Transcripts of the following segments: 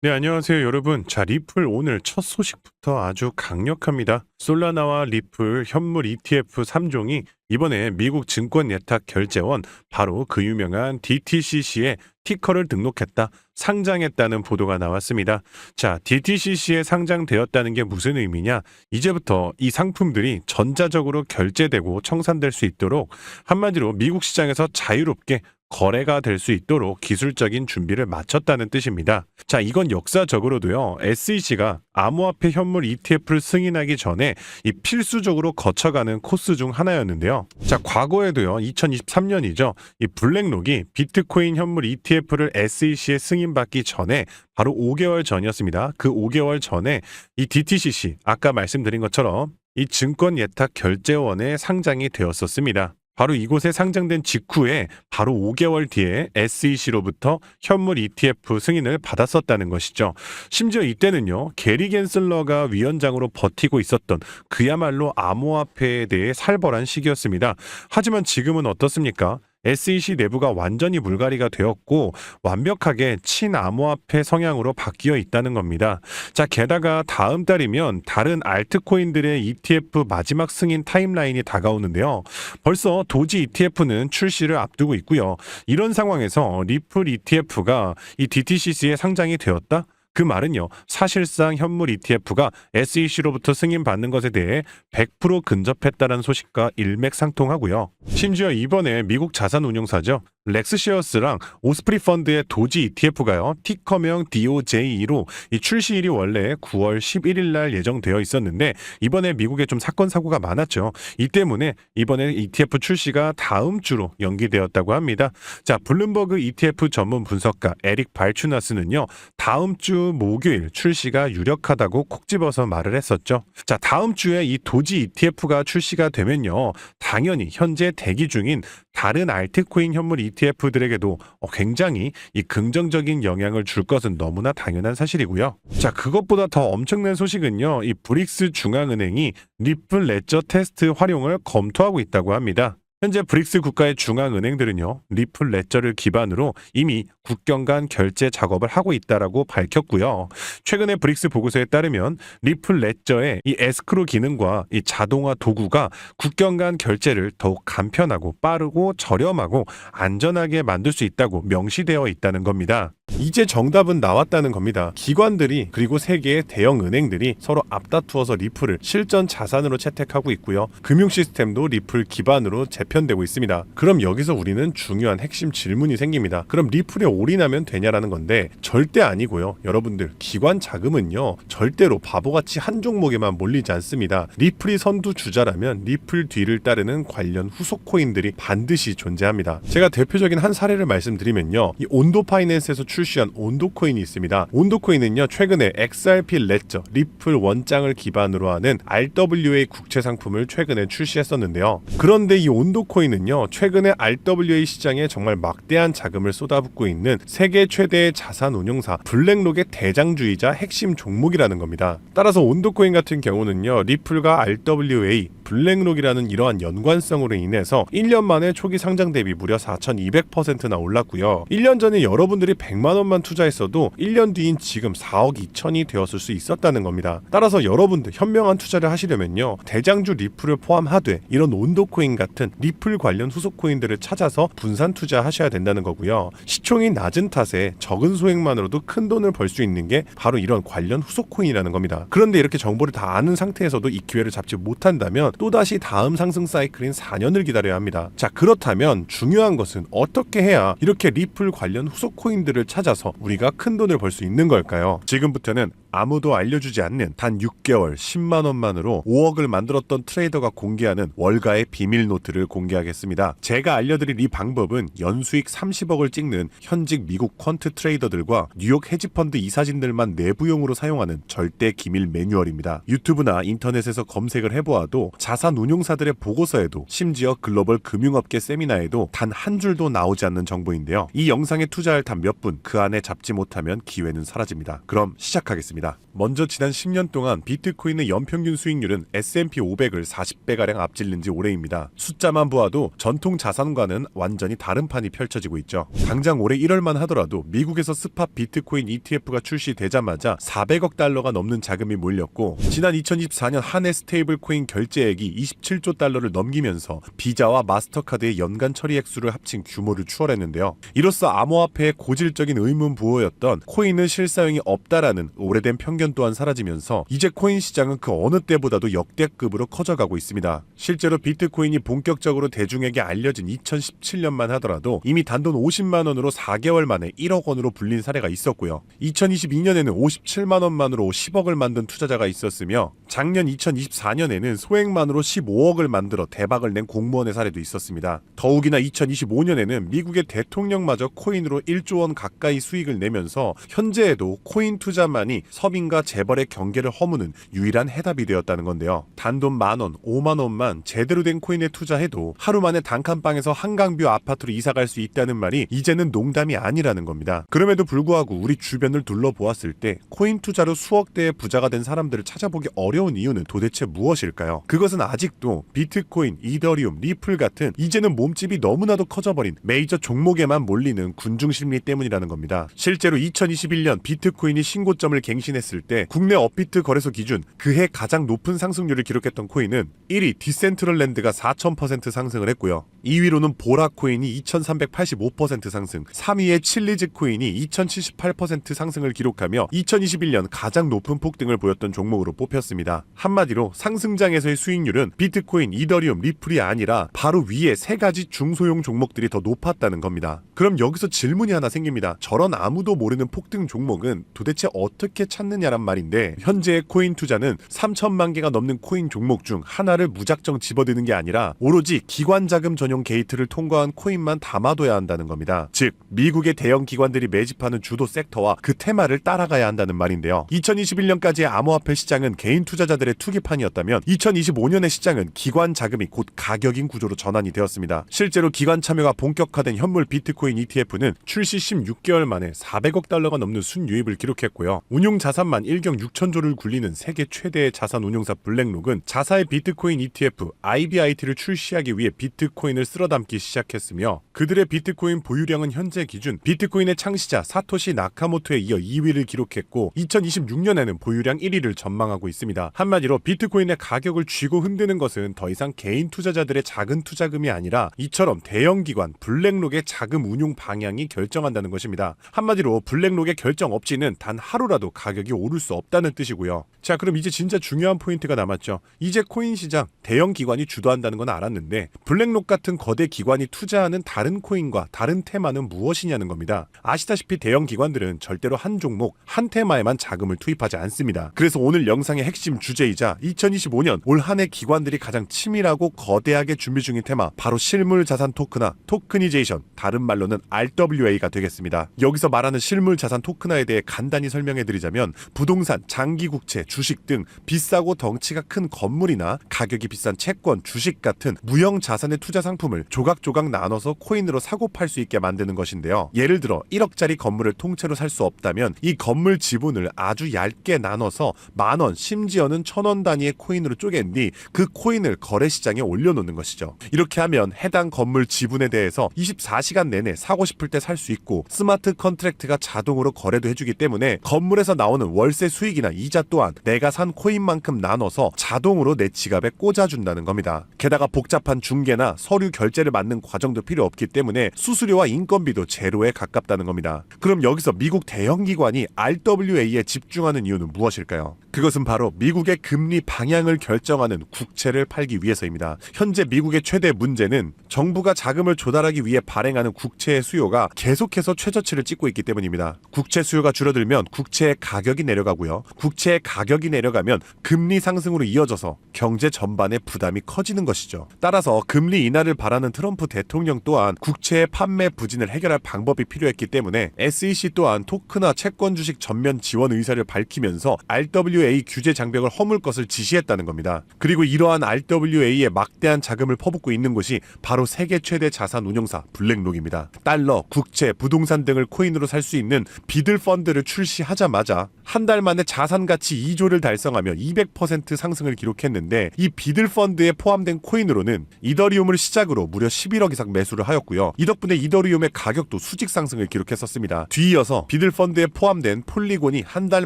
네, 안녕하세요, 여러분. 자, 리플 오늘 첫 소식부터 아주 강력합니다. 솔라나와 리플 현물 ETF 3종이 이번에 미국 증권 예탁 결제원 바로 그 유명한 DTCC에 티커를 등록했다, 상장했다는 보도가 나왔습니다. 자, DTCC에 상장되었다는 게 무슨 의미냐? 이제부터 이 상품들이 전자적으로 결제되고 청산될 수 있도록 한마디로 미국 시장에서 자유롭게 거래가 될 수 있도록 기술적인 준비를 마쳤다는 뜻입니다. 자, 이건 역사적으로도요, SEC가 암호화폐 현물 ETF를 승인하기 전에 이 필수적으로 거쳐가는 코스 중 하나였는데요. 자, 과거에도요, 2023년이죠. 이 블랙록이 비트코인 현물 ETF를 SEC에 승인받기 전에 바로 5개월 전이었습니다. 그 5개월 전에 이 DTCC, 아까 말씀드린 것처럼 이 증권 예탁 결제원에 상장이 되었었습니다. 바로 이곳에 상장된 직후에 바로 5개월 뒤에 SEC로부터 현물 ETF 승인을 받았었다는 것이죠. 심지어 이때는요, 게리 겐슬러가 위원장으로 버티고 있었던 그야말로 암호화폐에 대해 살벌한 시기였습니다. 하지만 지금은 어떻습니까? SEC 내부가 완전히 물갈이가 되었고 완벽하게 친암호화폐 성향으로 바뀌어 있다는 겁니다. 자, 게다가 다음 달이면 다른 알트코인들의 ETF 마지막 승인 타임라인이 다가오는데요. 벌써 도지 ETF는 출시를 앞두고 있고요. 이런 상황에서 리플 ETF가 이 DTCC에 상장이 되었다? 그 말은요, 사실상 현물 ETF가 SEC로부터 승인받는 것에 대해 100% 근접했다는 소식과 일맥상통하고요. 심지어 이번에 미국 자산운용사죠, 렉스시어스랑 오스프리 펀드의 도지 ETF가요, 티커명 DOJ로 이 출시일이 원래 9월 11일 날 예정되어 있었는데 이번에 미국에 좀 사건 사고가 많았죠. 이 때문에 이번에 ETF 출시가 다음 주로 연기되었다고 합니다. 자, 블룸버그 ETF 전문 분석가 에릭 발추나스는요, 다음 주 목요일 출시가 유력하다고 콕 집어서 말을 했었죠. 자, 다음 주에 이 도지 ETF가 출시가 되면요, 당연히 현재 대기 중인 다른 알트코인 현물 ETF들에게도 굉장히 이 긍정적인 영향을 줄 것은 너무나 당연한 사실이고요. 자, 그것보다 더 엄청난 소식은요, 이 브릭스 중앙은행이 리플 레저 테스트 활용을 검토하고 있다고 합니다. 현재 브릭스 국가의 중앙은행들은요, 리플 레저를 기반으로 이미 국경 간 결제 작업을 하고 있다라고 밝혔고요. 최근에 브릭스 보고서에 따르면 리플 레저의 이 에스크로 기능과 이 자동화 도구가 국경 간 결제를 더욱 간편하고 빠르고 저렴하고 안전하게 만들 수 있다고 명시되어 있다는 겁니다. 이제 정답은 나왔다는 겁니다. 기관들이 그리고 세계의 대형 은행들이 서로 앞다투어서 리플을 실전 자산으로 채택하고 있고요. 금융 시스템도 리플 기반으로 재편되고 있습니다. 그럼 여기서 우리는 중요한 핵심 질문이 생깁니다. 그럼 리플에 올인하면 되냐라는 건데 절대 아니고요. 여러분들, 기관 자금은요, 절대로 바보같이 한 종목에만 몰리지 않습니다. 리플이 선두 주자라면 리플 뒤를 따르는 관련 후속 코인들이 반드시 존재합니다. 제가 대표적인 한 사례를 말씀드리면요, 이 온도 파이낸스에서 출시한 온도코인이 있습니다. 온도코인은요, 최근에 XRP 레저, 리플 원장을 기반으로 하는 RWA 국채 상품을 최근에 출시했었는데요. 그런데 이 온도코인은요, 최근에 RWA 시장에 정말 막대한 자금을 쏟아붓고 있는 세계 최대의 자산 운용사 블랙록의 대장주이자 핵심 종목이라는 겁니다. 따라서 온도코인 같은 경우는요, 리플과 RWA, 블랙록이라는 이러한 연관성으로 인해서 1년 만에 초기 상장 대비 무려 4,200%나 올랐고요. 1년 전에 여러분들이 100만 원만 투자했어도 1년 뒤인 지금 4억 2천이 되었을 수 있었다는 겁니다. 따라서 여러분들 현명한 투자를 하시려면요, 대장주 리플을 포함하되 이런 온도코인 같은 리플 관련 후속 코인들을 찾아서 분산 투자하셔야 된다는 거고요. 시총이 낮은 탓에 적은 소액만으로도 큰 돈을 벌 수 있는 게 바로 이런 관련 후속 코인이라는 겁니다. 그런데 이렇게 정보를 다 아는 상태에서도 이 기회를 잡지 못한다면 또다시 다음 상승 사이클인 4년을 기다려야 합니다. 자, 그렇다면 중요한 것은 어떻게 해야 이렇게 리플 관련 후속 코인들을 찾아서 우리가 큰 돈을 벌 수 있는 걸까요? 지금부터는 아무도 알려주지 않는 단 6개월 10만 원만으로 5억을 만들었던 트레이더가 공개하는 월가의 비밀 노트를 공개하겠습니다. 제가 알려드릴 이 방법은 연수익 30억을 찍는 현직 미국 퀀트 트레이더들과 뉴욕 헤지펀드 이사진들만 내부용으로 사용하는 절대 기밀 매뉴얼입니다. 유튜브나 인터넷에서 검색을 해보아도 자산 운용사들의 보고서에도 심지어 글로벌 금융업계 세미나에도 단 한 줄도 나오지 않는 정보인데요. 이 영상에 투자할 단 몇 분, 그 안에 잡지 못하면 기회는 사라집니다. 그럼 시작하겠습니다. 있습니다. 먼저 지난 10년 동안 비트코인의 연평균 수익률은 S&P 500을 40배가량 앞질른 지 오래입니다. 숫자만 보아도 전통 자산과는 완전히 다른 판이 펼쳐지고 있죠. 당장 올해 1월만 하더라도 미국에서 스팟 비트코인 ETF가 출시되자마자 400억 달러가 넘는 자금이 몰렸고, 지난 2024년 한 해 스테이블 코인 결제액이 27조 달러를 넘기면서 비자와 마스터카드의 연간 처리 액수를 합친 규모를 추월했는데요. 이로써 암호화폐의 고질적인 의문 부호였던 코인은 실사용이 없다라는 오래된 편견 또한 사라지면서 이제 코인 시장은 그 어느 때보다도 역대급으로 커져가고 있습니다. 실제로 비트코인이 본격적으로 대중에게 알려진 2017년만 하더라도 이미 단돈 50만 원으로 4개월 만에 1억 원으로 불린 사례가 있었고요. 2022년에는 57만 원만으로 10억을 만든 투자자가 있었으며, 작년 2024년에는 소액만으로 15억을 만들어 대박을 낸 공무원의 사례도 있었습니다. 더욱이나 2025년에는 미국의 대통령마저 코인으로 1조 원 가까이 수익을 내면서 현재에도 코인 투자만이 서민과 재벌의 경계를 허무는 유일한 해답이 되었다는 건데요. 단돈 만원, 5만 원만 제대로 된 코인에 투자해도 하루 만에 단칸방에서 한강뷰 아파트로 이사갈 수 있다는 말이 이제는 농담이 아니라는 겁니다. 그럼에도 불구하고 우리 주변을 둘러보았을 때 코인 투자로 수억 대의 부자가 된 사람들을 찾아보기 어려운 이유는 도대체 무엇일까요? 그것은 아직도 비트코인, 이더리움, 리플 같은 이제는 몸집이 너무나도 커져버린 메이저 종목에만 몰리는 군중 심리 때문이라는 겁니다. 실제로 2021년 비트코인이 신고점을 갱신했을 때 국내 업비트 거래소 기준 그해 가장 높은 상승률을 기록했던 코인은 1위 디센트럴랜드가 4000% 상승을 했고요. 2위로는 보라코인이 2385% 상승, 3위의 칠리즈 코인이 2078% 상승을 기록하며 2021년 가장 높은 폭등을 보였던 종목으로 뽑혔습니다. 한마디로 상승장에서의 수익률은 비트코인, 이더리움, 리플이 아니라 바로 위에 세 가지 중소형 종목들이 더 높았다는 겁니다. 그럼 여기서 질문이 하나 생깁니다. 저런 아무도 모르는 폭등 종목은 도대체 어떻게 찾느냐란 말인데, 현재의 코인 투자는 3천만 개가 넘는 코인 종목 중 하나를 무작정 집어드는 게 아니라 오로지 기관 자금 전용 게이트를 통과한 코인만 담아둬야 한다는 겁니다. 즉 미국의 대형 기관들이 매집하는 주도 섹터와 그 테마를 따라가야 한다는 말인데요. 2021년까지의 암호화폐 시장은 개인 투자자들의 투기판이었다면 2025년의 시장은 기관 자금이 곧 가격인 구조로 전환이 되었습니다. 실제로 기관 참여가 본격화된 현물 비트코인 ETF는 출시 16개월 만에 400억 달러가 넘는 순유입을 기록했고요. 운용 자산만 1경 6천조를 굴리는 세계 최대의 자산 운용사 블랙록은 자사의 비트코인 ETF IBIT를 출시하기 위해 비트코인을 쓸어담기 시작했으며, 그들의 비트코인 보유량은 현재 기준 비트코인의 창시자 사토시 나카모토에 이어 2위를 기록했고 2026년에는 보유량 1위를 전망하고 있습니다. 한마디로 비트코인의 가격을 쥐고 흔드는 것은 더 이상 개인 투자자들의 작은 투자금이 아니라 이처럼 대형 기관 블랙록의 자금 운용 방향이 결정한다는 것입니다. 한마디로 블랙록의 결정 없이는 단 하루라도 가격이 오를 수 없다는 뜻이고요. 자, 그럼 이제 진짜 중요한 포인트가 남았죠. 이제 코인 시장 대형 기관이 주도한다는 건 알았는데 블랙록 같은 거대 기관이 투자하는 다른 코인과 다른 테마는 무엇이냐는 겁니다. 아시다시피 대형 기관들은 절대로 한 종목, 한 테마에만 자금을 투입하지 않습니다. 그래서 오늘 영상의 핵심 주제이자 2025년 올 한 해 기관들이 가장 치밀하고 거대하게 준비 중인 테마, 바로 실물 자산 토큰화, 토크니제이션, 다른 말로는 RWA가 되겠습니다. 여기서 말하는 실물 자산 토큰화에 대해 간단히 설명해드리자면, 부동산, 장기국채, 주식 등 비싸고 덩치가 큰 건물이나 가격이 비싼 채권, 주식 같은 무형 자산의 투자 상품을 조각조각 나눠서 코인으로 사고 팔 수 있게 만드는 것인데요. 예를 들어 1억짜리 건물을 통째로 살 수 없다면 이 건물 지분을 아주 얇게 나눠서 만원, 심지어는 1000원 단위의 코인으로 쪼갠 뒤 그 코인을 거래시장에 올려놓는 것이죠. 이렇게 하면 해당 건물 지분에 대해서 24시간 내내 사고 싶을 때 살 수 있고, 스마트 컨트랙트가 자동으로 거래도 해주기 때문에 건물에서 나오는 월세 수익이나 이자 또한 내가 산 코인만큼 나눠서 자동으로 내 지갑에 꽂아준다는 겁니다. 게다가 복잡한 중개나 서류 결제를 맡는 과정도 필요 없기 때문에 수수료와 인건비도 제로에 가깝다는 겁니다. 그럼 여기서 미국 대형 기관이 RWA에 집중하는 이유는 무엇일까요? 그것은 바로 미국의 금리 방향을 결정하는 국채를 팔기 위해서입니다. 현재 미국의 최대 문제는 정부가 자금을 조달하기 위해 발행하는 국채의 수요가 계속해서 최저치를 찍고 있기 때문입니다. 국채 수요가 줄어들면 국채의 가격이 내려가고요. 국채의 가격이 내려가면 금리 상승으로 이어져서 경제 전반의 부담이 커지는 것이죠. 따라서 금리 인하를 바라는 트럼프 대통령 또한 국채의 판매 부진을 해결할 방법이 필요했기 때문에 SEC 또한 토크나 채권 주식 전면 지원 의사를 밝히면서 RWA 규제 장벽을 허물 것을 지시했다는 겁니다. 그리고 이러한 RWA에 막대한 자금을 퍼붓고 있는 곳이 바로 세계 최대 자산 운용사 블랙록입니다. 달러, 국채, 부동산 등을 코인으로 살 수 있는 비들 펀드를 출시하자마자 한 달 만에 자산 가치 2조를 달성하며 200% 상승을 기록했는데 이 비들 펀드에 포함된 코인으로는 이더리움을 시작으로 무려 11억 이상 매수를 하였고요. 이 덕분에 이더리움의 가격도 수직 상승을 기록했었습니다. 뒤이어서 비들 펀드에 포함된 폴리곤이 한 달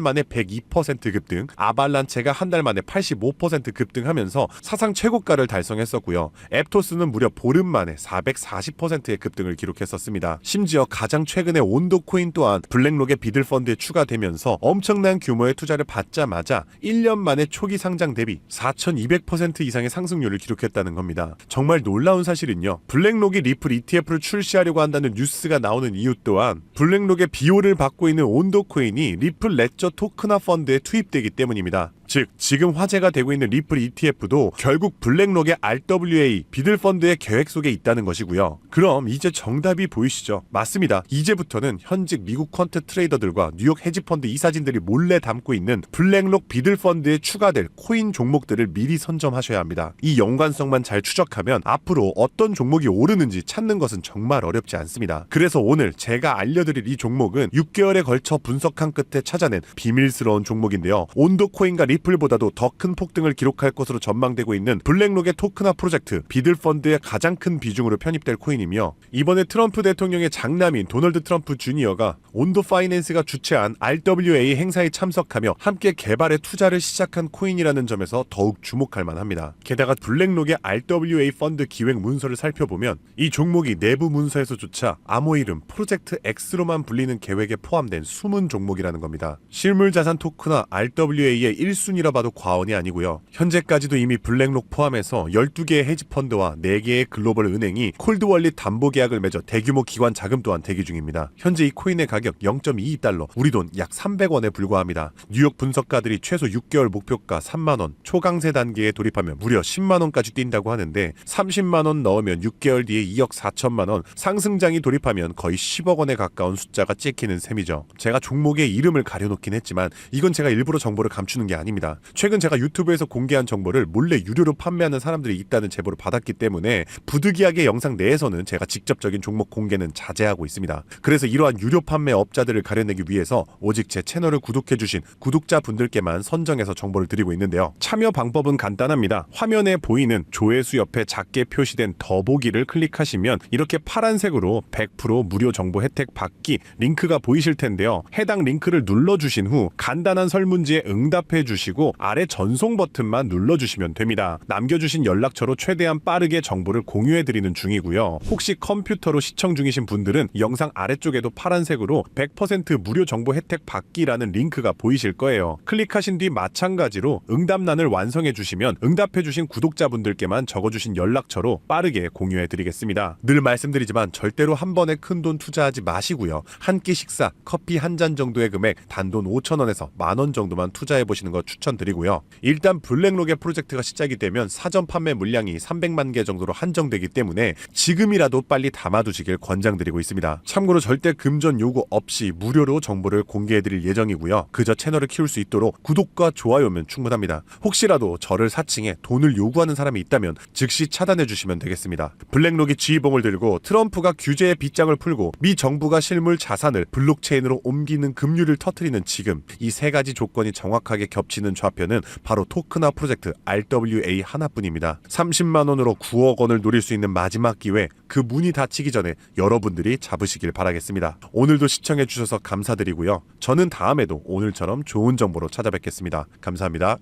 만에 102% 급등, 아발란체가 한 달 만에 85% 급등하면서 사상 최고가를 달성했었고요. 앱토스는 무려 보름 만에 440%의 급등을 기록했었습니다. 심지어 가장 최근에 온도 코인 또한 블랙록의 비들 펀드에 추가되면서 엄청난 규모의 투자를 받자마자 1년 만에 초기 상장 대비 4200% 이상의 상승률을 기록했다는 겁니다. 정말 놀라운 사실은요. 블랙록이 리플 ETF를 출시하려고 한다는 뉴스가 나오는 이유 또한 블랙록의 비호를 받고 있는 온도 코인이 리플 레저 토크나 펀드에 투입되기 때문입니다. 즉 지금 화제가 되고 있는 리플 ETF도 결국 블랙록의 RWA 비들 펀드의 계획 속에 있다는 것이고요. 그럼 이제 정답이 보이시죠? 맞습니다. 이제부터는 현직 미국 퀀트 트레이더들과 뉴욕 헤지펀드 이사진들이 몰래 담고 있는 블랙록 비들 펀드에 추가될 코인 종목들을 미리 선점하셔야 합니다. 이 연관성만 잘 추적하면 앞으로 어떤 종목이 오르는지 찾는 것은 정말 어렵지 않습니다. 그래서 오늘 제가 알려드릴 이 종목은 6개월에 걸쳐 분석한 끝에 찾아낸 비밀스러운 종목인데요. 온도 코인과 리플보다도 더 큰 폭등을 기록할 것으로 전망되고 있는 블랙록의 토크나 프로젝트 비들 펀드의 가장 큰 비중으로 편입될 코인이며 이번에 트럼프 대통령의 장남인 도널드 트럼프 주니어가 온도 파이낸스가 주최한 RWA 행사에 참석하며 함께 개발에 투자를 시작한 코인이라는 점에서 더욱 주목할 만합니다. 게다가 블랙록의 RWA 펀드 기획 문서를 살펴보면 이 종목이 내부 문서에서조차 암호 이름 프로젝트 X로만 불리는 계획에 포함된 숨은 종목이라는 겁니다. 실물자산 토크나 RWA의 1순위라 봐도 과언이 아니고요. 현재까지도 이미 블랙록 포함해서 12개의 헤지펀드와 4개의 글로벌 은행이 콜드월릿 담보 계약을 맺어 대규모 기관 자금 또한 대기 중입니다. 현재 이 코인의 가격 0.22달러, 우리 돈 약 300원에 불과합니다. 뉴욕 분석가들이 최소 6개월 목표가 3만원, 초강세 단계에 돌입하면 무려 10만원까지 뛴다고 하는데 30만원 넣으면 6개월 뒤에 2억 4천만원, 상승장이 돌입하면 거의 10억 원에 가까운 숫자가 찍히는 셈이죠. 제가 종목의 이름을 가려놓긴 했지만 이건 제가 일부러 정보를 감추는 게 아닙니다. 최근 제가 유튜브에서 공개한 정보를 몰래 유료로 판매하는 사람들이 있다는 제보를 받았기 때문에 부득이하게 영상 내에서는 제가 직접적인 종목 공개는 자제하고 있습니다. 그래서 이러한 유료 판매 업자들을 가려내기 위해서 오직 제 채널을 구독해주신 구독자분들께만 선정해서 정보를 드리고 있는데요. 참여 방법은 간단합니다. 화면에 보이는 조회수 옆에 작게 표시된 더보기를 클릭하시면 이렇게 파란색으로 100% 무료 정보 혜택 받기 링크가 보이실 텐데요. 해당 링크를 눌러주신 후 간단한 설문지에 응답해 주시고 아래 전송 버튼만 눌러주시면 됩니다. 남겨주신 연락처로 최대한 빠르게 정보를 공유해드리는 중이고요. 혹시 컴퓨터로 시청 중이신 분들은 영상 아래쪽에도 파란색으로 100% 무료 정보 혜택 받기라는 링크가 보이실 거예요. 클릭하신 뒤 마찬가지로 응답란을 완성해 주시면 응답해 주신 구독자분들께만 적어주신 연락처로 빠르게 공유해 드리겠습니다. 늘 말씀드리지만 절대로 한 번에 큰돈 투자하지 마시고요. 한 끼 식사, 커피 한 잔 정도의 금액 단돈 5,000원에서 만원 정도만 투자해 보시는 거 추천드리고요. 일단 블랙록의 프로젝트가 시작이 되면 사전 판매 물량이 300만 개 정도로 한정되기 때문에 지금이라도 빨리 담아두시길 권장드리고 있습니다. 참고로 절대 금전 요구 없이 무료로 정보를 공개해드릴 예정이고요. 그저 채널을 키울 수 있도록 구독과 좋아요면 충분합니다. 혹시라도 저를 사칭해 돈을 요구하는 사람이 있다면 즉시 차단해주시면 되겠습니다. 블랙록이 쥐봉을 들고 트럼프가 규제의 빗장을 풀고 미 정부가 실물 자산을 블록체인으로 옮기는 급류를 터뜨리는 지금 이 세 가지 조건이 정확하게 겹치는 좌표는 바로 토크나 프로젝트 RWA 하나뿐입니다. 30만원으로 9억 원을 노릴 수 있는 마지막 기회, 그 문이 닫히기 전에 여러분들이 잡으시길 바라겠습니다. 오늘도 시청해주셔서 감사드리고요. 저는 다음에도 오늘처럼 좋은 정보로 찾아뵙겠습니다. 감사합니다.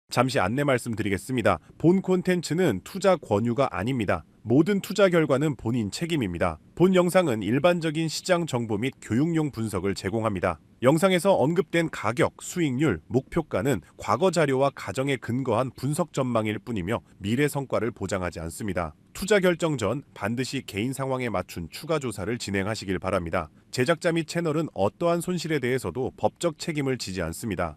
잠시 안내 말씀드리겠습니다. 본 콘텐츠는 투자 권유가 아닙니다. 모든 투자 결과는 본인 책임입니다. 본 영상은 일반적인 시장 정보 및 교육용 분석을 제공합니다. 영상에서 언급된 가격, 수익률, 목표가는 과거 자료와 가정에 근거한 분석 전망일 뿐이며 미래 성과를 보장하지 않습니다. 투자 결정 전 반드시 개인 상황에 맞춘 추가 조사를 진행하시길 바랍니다. 제작자 및 채널은 어떠한 손실에 대해서도 법적 책임을 지지 않습니다.